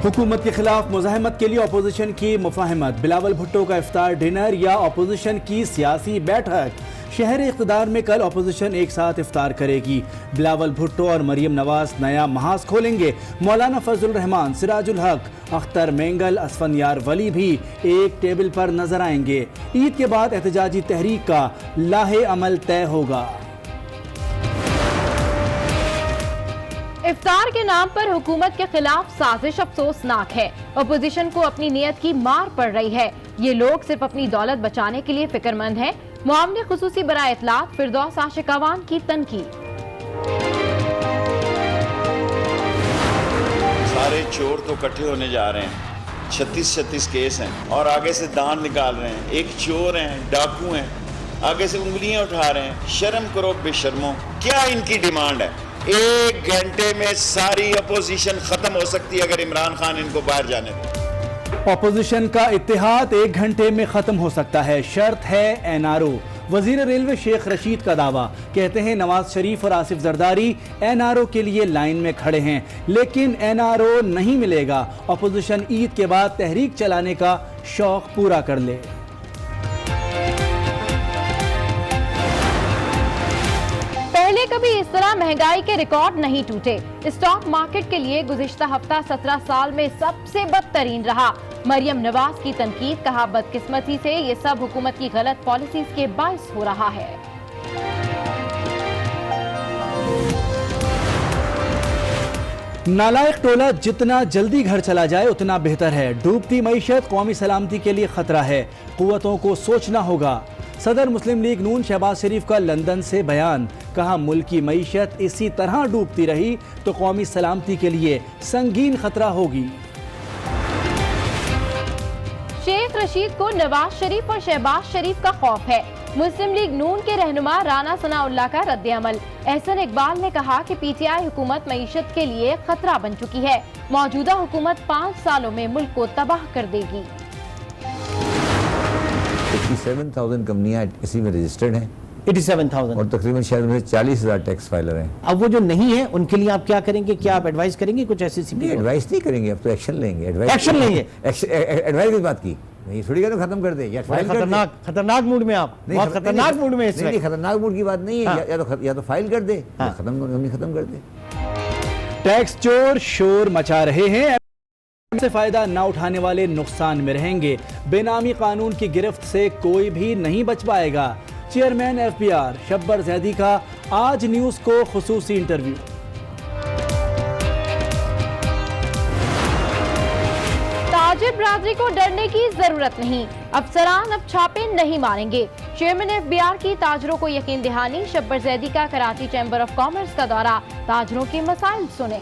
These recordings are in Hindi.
हुकूमत के खिलाफ मुज़ाहमत के लिए अपोजिशन की मुफाहमत, बिलावल भुट्टो का इफ्तार डिनर या अपोजिशन की सियासी बैठक। शहर इक़्तिदार में कल अपोजिशन एक साथ इफ्तार करेगी। बिलावल भुट्टो और मरियम नवाज नया महाज खोलेंगे। मौलाना फजल रहमान, सिराजुल हक, अख्तर मेंगल, असफनयार वली भी एक टेबल पर नजर आएंगे। ईद के बाद एहतजाजी तहरीक का लाहे अमल तय होगा। इफ्तार के नाम पर हुकूमत के खिलाफ साजिश अफसोसनाक है। अपोजिशन को अपनी नियत की मार पड़ रही है। ये लोग सिर्फ अपनी दौलत बचाने के लिए फिक्रमंद हैं। मुआवने खुसूसी बराए इत्तलात फिरदौस आशिक अवान की तनकीद। सारे चोर तो इकट्ठे होने जा रहे हैं, 36 केस हैं और आगे से दांत निकाल रहे हैं। एक चोर हैं, डाकू हैं, आगे से उंगलियां उठा रहे हैं। शर्म करो बेशर्मो। क्या इनकी डिमांड है? 1 घंटे में सारी अपोजिशन खत्म हो सकती है अगर इमरान खान इनको बाहर जाने दें। अपोजिशन का इत्तेहाद 1 घंटे में खत्म हो सकता है, शर्त है एनआरओ। वजीर रेलवे शेख रशीद का दावा, कहते हैं नवाज शरीफ और आसिफ जरदारी एनआरओ के लिए लाइन में खड़े हैं, लेकिन एनआरओ नहीं मिलेगा। अपोजिशन ईद के बाद तहरीक चलाने का शौक पूरा कर ले। पहले कभी इस तरह महंगाई के रिकॉर्ड नहीं टूटे। स्टॉक मार्केट के लिए गुज़िश्ता हफ्ता 17 साल में सबसे बदतरीन रहा। मरियम नवाज की तनकीद, कहा बदकिस्मती से ये सब हुकूमत की गलत पॉलिसीज के बायस हो रहा है। नालायक टोला जितना जल्दी घर चला जाए उतना बेहतर है। डूबती मईशत कौमी सलामती के लिए खतरा है, कुव्वतों को सोचना होगा। सदर मुस्लिम लीग नून शहबाज शरीफ का लंदन से बयान, कहा मुल्क की मईशत इसी तरह डूबती रही तो कौमी सलामती के लिए संगीन खतरा होगी। शेख रशीद को नवाज शरीफ और शहबाज शरीफ का खौफ है। मुस्लिम लीग नून के रहनुमा राना सनाउल्लाह का रद्द अमल। एहसन इकबाल ने कहा कि पीटीआई हुकूमत मईशत के लिए खतरा बन चुकी है। मौजूदा हुकूमत 5 सालों में मुल्क को तबाह कर देगी। 87,000 कंपनियां इसी में रजिस्टर्ड हैं, 87,000 और तकरीबन शहर में 40,000 टैक्स फाइलर हैं। अब वो जो नहीं है उनके लिए आप क्या करेंगे? क्या आप एडवाइस करेंगे? कुछ ऐसी नहीं, एडवाइस नहीं करेंगे, अब तो एक्शन लेंगे। एक्शन लेंगे। एडवाइस किस बात की? नहीं, थोड़ी कहते खत्म कर दे या फाइल कर दे। खतरनाक मूड में आप, बहुत खतरनाक मूड में। नहीं, खतरनाक मूड की बात नहीं है। या तो फाइल कर दे या खत्म कर दे। टैक्स चोर शोर मचा रहे हैं, से फायदा न उठाने वाले नुकसान में रहेंगे। बेनामी कानून की गिरफ्त से कोई भी नहीं बच पाएगा। चेयरमैन एफबीआर शब्बर जैदी का आज न्यूज को खुसूसी इंटरव्यू। ताजिर बरादरी को डरने की जरूरत नहीं, अफसरान अब छापे नहीं मारेंगे। चेयरमैन एफबीआर की ताजरों को यकीन दहानी। शब्बर जैदी का कराची चैम्बर ऑफ कॉमर्स का दौरा, ताजरों के मसाइल सुने।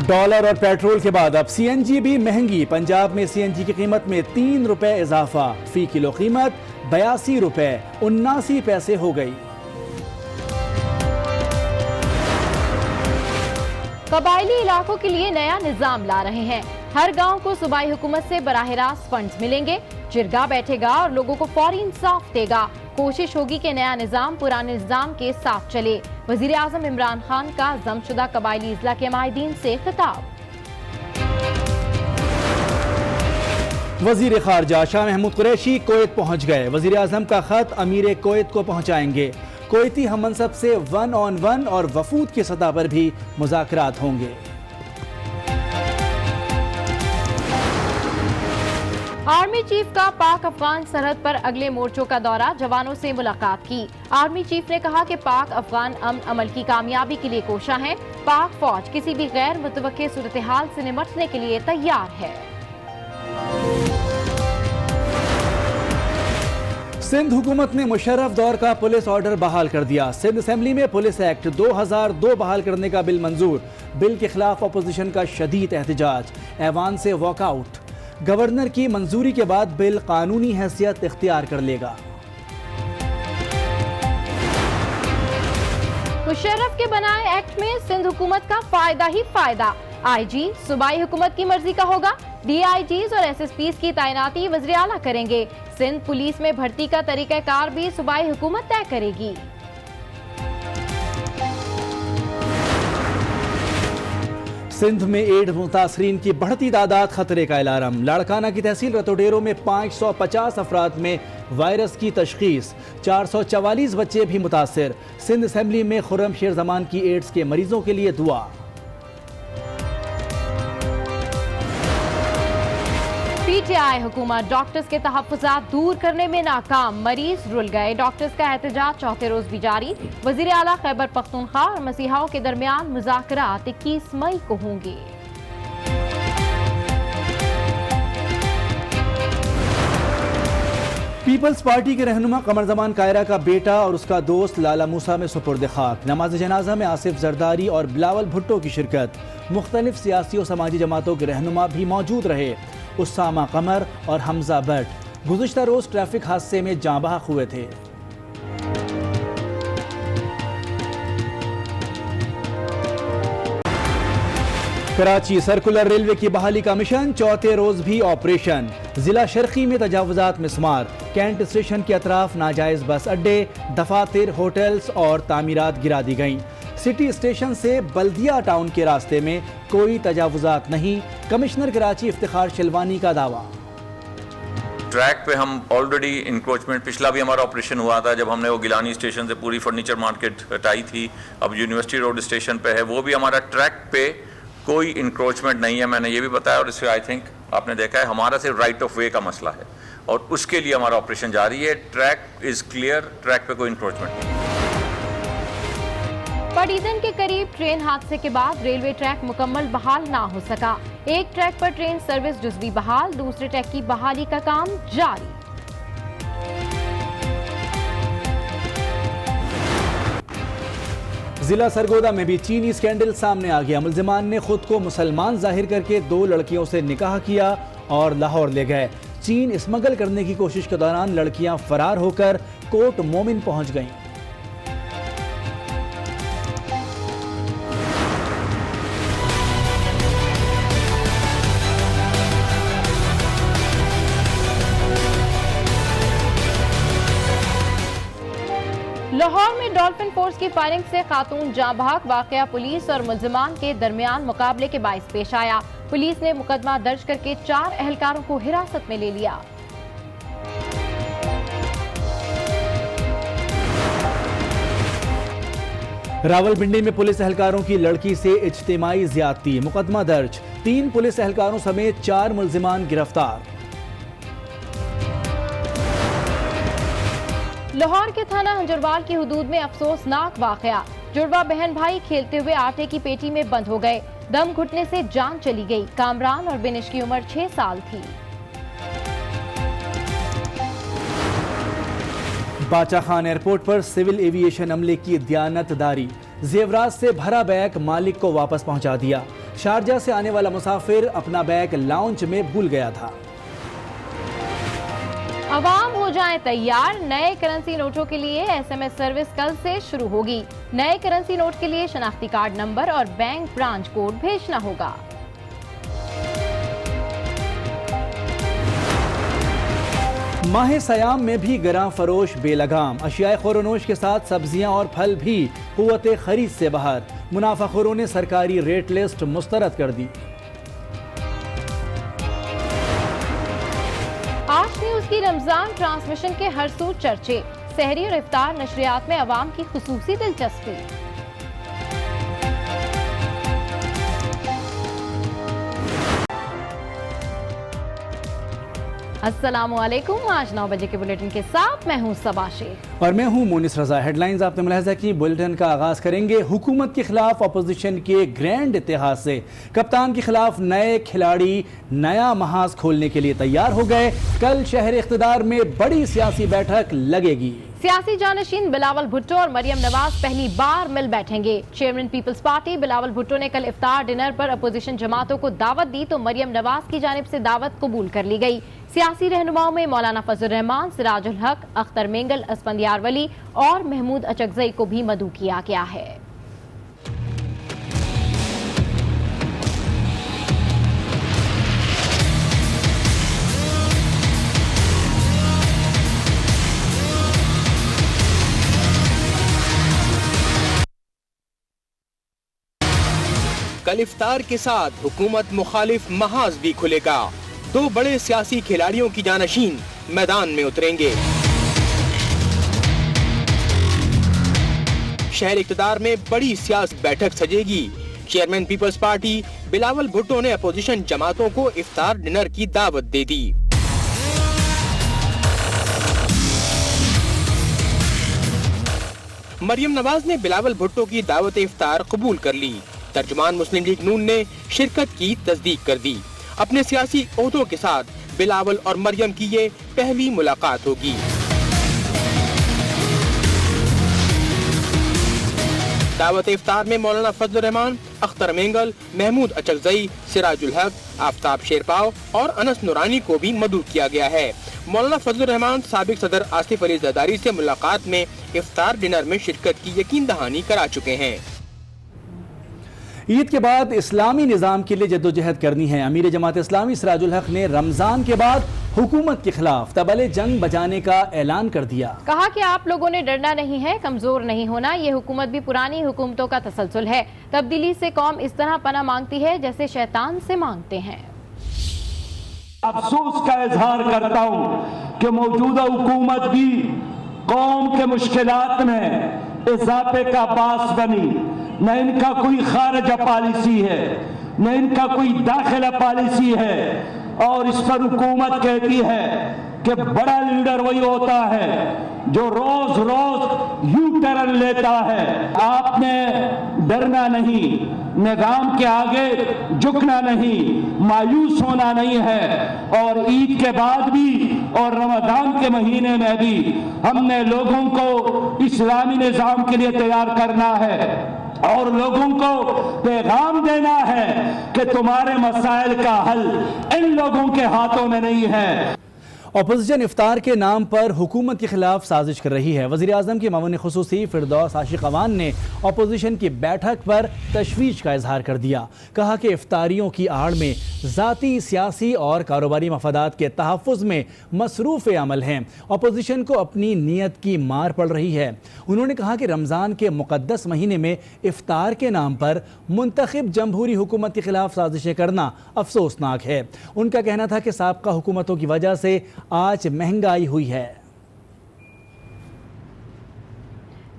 डॉलर और पेट्रोल के बाद अब सीएनजी भी महंगी। पंजाब में सीएनजी की कीमत में 3 रुपए इजाफा, फी किलो कीमत 82 रुपए 79 पैसे हो गई। कबायली इलाकों के लिए नया निजाम ला रहे हैं। हर गांव को सूबाई हुकूमत से बराह रास्त फंड्स मिलेंगे। जिरगा बैठेगा और लोगों को फौरी इंसाफ देगा। कोशिश होगी कि नया निजाम पुराने निजाम के साथ चले। वजीर आजम इमरान खान का जमशुदा कबायली इजला के माहिदीन से खिताब। वजीर खारजा शाह महमूद कुरैशी कोयत पहुंच गए। वजीर आजम का खत अमीर कोयत को पहुंचाएंगे। कोयती हम मनसब से 1-on-1 और वफूद की सतह पर भी मुज़ाकरात होंगे। आर्मी चीफ का पाक अफगान सरहद पर अगले मोर्चों का दौरा, जवानों से मुलाकात की। आर्मी चीफ ने कहा कि पाक अफगान अमन अमल की कामयाबी के लिए कोशा है। पाक फौज किसी भी गैर मुतवक्के सूरत हाल से निपटने के लिए तैयार है। सिंध हुकूमत ने मुशर्रफ दौर का पुलिस ऑर्डर बहाल कर दिया। सिंध असेंबली में पुलिस एक्ट 2002 बहाल करने का बिल मंजूर। बिल के खिलाफ अपोजिशन का शदीद एहतजाज, ऐवान से वॉकआउट। गवर्नर की मंजूरी के बाद बिल कानूनी हैसियत इख्तियार कर लेगा। मुशर्रफ के बनाए एक्ट में सिंध हुकूमत का फायदा ही फायदा। आईजी सूबाई हुकूमत की मर्जी का होगा। डीआईजीज और एसएसपीज की तैनाती वज़ीर आला करेंगे। सिंध पुलिस में भर्ती का तरीकाकार भी सूबाई हुकूमत तय करेगी। सिंध में एड्स मुतासरीन की बढ़ती तादाद खतरे का अलार्म। लाड़काना की तहसील रतोडेरो में 550 अफराद में वायरस की तशखीस, 444 बच्चे भी मुतासर। सिंध असेंबली में खुर्रम शेर जमान की एड्स के मरीजों के लिए दुआ। पीटीआई हुकूमत डॉक्टर्स के तहफ्फुज़ात दूर करने में नाकाम, मरीज रुल गए। डॉक्टर्स का एहतजाज चौथे रोज भी जारी। वजीर आला खैबर पख्तूनख्वा और मसीहाओं के दरमियान मुज़ाकरात 21 मई को होंगे। पीपल्स पार्टी के रहनुमा कमर जमान कायरा का बेटा और उसका दोस्त लाला मूसा में सुपुर्द खाक। नमाज जनाजा में आसिफ जरदारी और बिलावल भुट्टो की शिरकत। मुख्तलिफ सियासी और समाजी जमातों के रहनुमा भी मौजूद रहे। उसामा कमर और हमजा भट्ट गुज़िश्ता रोज ट्रैफिक हादसे में जाँ बहक हुए थे। कराची सर्कुलर रेलवे की बहाली का मिशन, चौथे रोज भी ऑपरेशन। जिला शर्की में तजावुजात मिसमार। कैंट स्टेशन के अतराफ नाजायज बस अड्डे, दफातर, होटल्स और तामीरात गिरा दी गईं। सिटी स्टेशन से बल्दिया टाउन के रास्ते में कोई तजावुजात नहीं। कमिश्नर कराची इफ्तिखार शिलवानी का दावा। ट्रैक पे हम ऑलरेडी इंक्रोचमेंट, पिछला भी हमारा ऑपरेशन हुआ था जब हमने वो गिलानी स्टेशन से पूरी फर्नीचर मार्केट हटाई थी। अब यूनिवर्सिटी रोड स्टेशन पे है, वो भी हमारा ट्रैक पे कोई इंक्रोचमेंट नहीं है, मैंने ये भी बताया। और इससे आई थिंक आपने देखा है हमारा सिर्फ राइट ऑफ वे का मसला है और उसके लिए हमारा ऑपरेशन जारी है। ट्रैक इज क्लियर, ट्रैक पे कोई इंक्रोचमेंट नहीं। पडीदन के करीब ट्रेन हादसे के बाद रेलवे ट्रैक मुकम्मल बहाल ना हो सका। एक ट्रैक पर ट्रेन सर्विस जुज़वी बहाल, दूसरे ट्रैक की बहाली का काम जारी। जिला सरगोदा में भी चीनी स्कैंडल सामने आ गया। मुलजिमान ने खुद को मुसलमान जाहिर करके 2 लड़कियों से निकाह किया और लाहौर ले गए। चीन स्मगल करने की कोशिश के दौरान लड़कियां फरार होकर कोट मोमिन पहुंच गईं। लाहौर में डॉल्फिन फोर्स की फायरिंग से खातून जाँ बहक। वाकया पुलिस और मुलजिमान के दरमियान मुकाबले के बाइस पेश आया। पुलिस ने मुकदमा दर्ज करके 4 एहलकारों को हिरासत में ले लिया। रावलपिंडी में पुलिस एहलकारों की लड़की से इज्तिमाई ज्यादती, मुकदमा दर्ज। 3 पुलिस एहलकारों समेत 4 मुलजिमान गिरफ्तार। लाहौर के थाना हंजरवाल की हुदूद में अफसोसनाक वाकया। जुड़वा बहन भाई खेलते हुए आटे की पेटी में बंद हो गए। दम घुटने से जान चली गई। कामरान और बिनिश की उम्र 6 साल थी। बाचा खान एयरपोर्ट पर सिविल एविएशन अमले की दयानतदारी। जेवरात से भरा बैग मालिक को वापस पहुंचा दिया। शारजा से आने वाला मुसाफिर अपना बैग लाउंज में भूल गया था। अवाम हो जाएं तैयार, नए करेंसी नोटों के लिए SMS सर्विस कल से शुरू होगी। नए करेंसी नोट के लिए शनाख्ती कार्ड नंबर और बैंक ब्रांच कोड भेजना होगा। माह सयाम में भी गरां फरोश बेलगाम। अशियाए खोरनोश के साथ सब्जियां और फल भी कुव्वते खरीद से बाहर। मुनाफाखोरों ने सरकारी रेट लिस्ट मुस्तरद कर दी। आज न्यूज की रमजान ट्रांसमिशन के हर सू चर्चे। सहरी और इफ्तार नशरियात में अवाम की खुसूसी दिलचस्पी। अस्सलामुअलैकुम। आज 9 बजे के बुलेटिन के साथ मैं हूं सबा शेख और मैं हूं मोनिस रजा। हेडलाइंस आपने मुलाहिजा की। बुलेटिन का आगाज करेंगे हुकूमत के खिलाफ अपोजिशन के ग्रैंड इतिहाद से। कप्तान के खिलाफ नए खिलाड़ी नया महाज खोलने के लिए तैयार हो गए। कल शहर इख्तिदार में बड़ी सियासी बैठक लगेगी। सियासी जानशीन बिलावल भुट्टो और मरियम नवाज पहली बार मिल बैठेंगे। Chairman peoples party Bilawal Bhutto ने कल इफ्तार डिनर पर अपोजिशन जमातों को दावत दी तो मरियम नवाज की जानिब से दावत कबूल कर ली गई। सियासी रहनुमाओं में मौलाना फजल रहमान, सिराजुल हक, अख्तर मेंगल, असफंदियार वली और महमूद अचकजई को भी मदऊ किया गया है। कल इफ्तार के साथ हुकूमत मुखालिफ महाज भी खुलेगा। 2 बड़े सियासी खिलाड़ियों की जानशीन मैदान में उतरेंगे। शहर इक़्तिदार में बड़ी सियासी बैठक सजेगी। Chairman peoples party Bilawal Bhutto ने अपोजिशन जमातों को इफ्तार डिनर की दावत दे दी। मरियम नवाज ने बिलावल भुट्टो की दावत इफ्तार कबूल कर ली। तर्जुमान मुस्लिम लीग नून ने शिरकत की तस्दीक कर दी। अपने सियासी ओहदों के साथ बिलावल और मरियम की ये पहली मुलाकात होगी। दावत इफ्तार में मौलाना फजल रहमान, अख्तर मेंगल, महमूद अचकजई, सिराजुल हक, आफ्ताब शेरपाव और अनस नूरानी को भी मदऊ किया गया है। मौलाना फजल रहमान साबिक सदर आसिफ अली जरदारी से मुलाकात में इफ्तार डिनर में शिरकत की यकीन दहानी करा चुके हैं। ईद के बाद इस्लामी निज़ाम के लिए जद्दोजहद करनी है। अमीर जमात इस्लामी सिराजुल हक ने रमजान के बाद हुकूमत के खिलाफ तबले जंग बजाने का ऐलान कर दिया। कहा कि आप लोगों ने डरना नहीं है, कमजोर नहीं होना। ये हुकूमत भी पुरानी हुकूमतों का तसलसल है। तब्दीली से कौम इस तरह पना मांगती है जैसे शैतान से मांगते हैं। अफसोस का इजहार करता हूँ कि मौजूदा हुकूमत भी कौम के मुश्किलात में इजाफे का बास बनी। न इनका कोई खारजा पॉलिसी है, न इनका कोई दाखिला पॉलिसी है, और इस पर हुकूमत कहती है कि बड़ा लीडर वही होता है जो रोज रोज यू टर्न लेता है। आपने डरना नहीं, निजाम के आगे झुकना नहीं, मायूस होना नहीं है। और ईद के बाद भी और रमजान के महीने में भी हमने लोगों को इस्लामी निजाम के लिए तैयार करना है और लोगों को पैगाम देना है कि तुम्हारे मसाइल का हल इन लोगों के हाथों में नहीं है। अपोजिशन इफ्तार के नाम पर हुकूमत के खिलाफ साजिश कर रही है। वज़ीर आज़म की मामून खुसूसी फिरदौस आशिक अवान ने अपोजिशन की बैठक पर तशवीश का इजहार कर दिया। कहा कि इफ्तारियों की आड़ में ज़ाती, सियासी और कारोबारी मफादात के तहफ़्फ़ुज़ में मसरूफ़ अमल हैं। अपोजिशन को अपनी नीयत की मार पड़ रही है। उन्होंने कहा कि रमज़ान के मुक़द्दस महीने में इफ्तार के नाम पर मुंतखब जमहूरी हुकूमत के खिलाफ साजिशें करना अफसोसनाक है। उनका कहना था कि साबका हुकूमतों की वजह से आज महंगाई हुई है।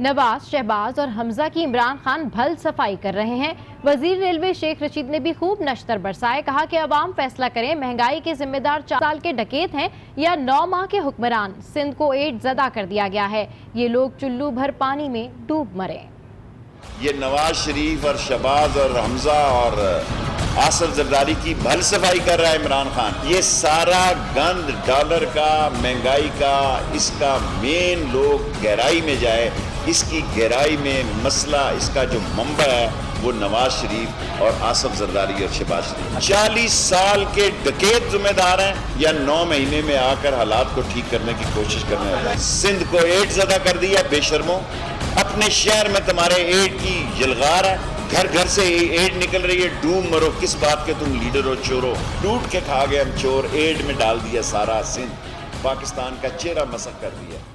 नवाज, शहबाज और हमजा की इमरान खान भल सफाई कर रहे हैं। वजीर रेलवे शेख रशीद ने भी खूब नश्तर बरसाए। कहा कि अवाम फैसला करें, महंगाई के जिम्मेदार 4 साल के डकैत हैं या 9 माह के हुक्मरान। सिंध को एड ज़दा कर दिया गया है, ये लोग चुल्लू भर पानी में डूब मरे। ये नवाज शरीफ और शहबाज और हमजा और आसिफ जरदारी की भल सफाई कर रहा है इमरान खान। ये सारा गंद डॉलर का, महंगाई का, इसका मेन लोग गहराई में जाए, इसकी गहराई में मसला, इसका जो मंबा है वो नवाज शरीफ और आसिफ जरदारी और शहबाज शरीफ 40 साल के डकैत जिम्मेदार हैं या 9 महीने में आकर हालात को ठीक करने की कोशिश करने वाले हैं। सिंध को एड ज़दा कर दिया बेशर्मों। अपने शहर में तुम्हारे एड की यलगार है, घर घर से एड निकल रही है। डूब मरो, किस बात के तुम लीडर हो चोरो। लूट के खा गए हम चोर, एड में डाल दिया सारा सिंध, पाकिस्तान का चेहरा मसक कर दिया।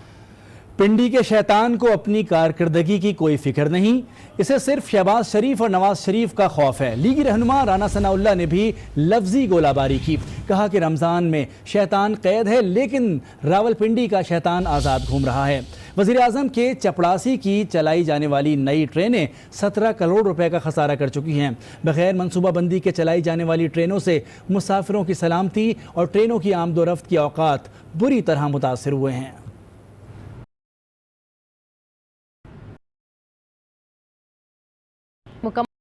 पिंडी के शैतान को अपनी कारकर्दगी की कोई फिक्र नहीं, इसे सिर्फ शहबाज शरीफ और नवाज शरीफ का खौफ है। लीगी रहनुमा राना सनाउल्लाह ने भी लफ्जी गोलाबारी की। कहा कि रमज़ान में शैतान कैद है लेकिन रावलपिंडी का शैतान आज़ाद घूम रहा है। वज़ीर आज़म के चपड़ासी की चलाई जाने वाली नई ट्रेनें 17 करोड़ रुपए का खसारा कर चुकी हैं। बगैर मनसूबाबंदी के चलाई जाने वाली ट्रेनों से मुसाफिरों की सलामती और ट्रेनों की आमदोरफ्त के औकात बुरी तरह मुतासर हुए हैं।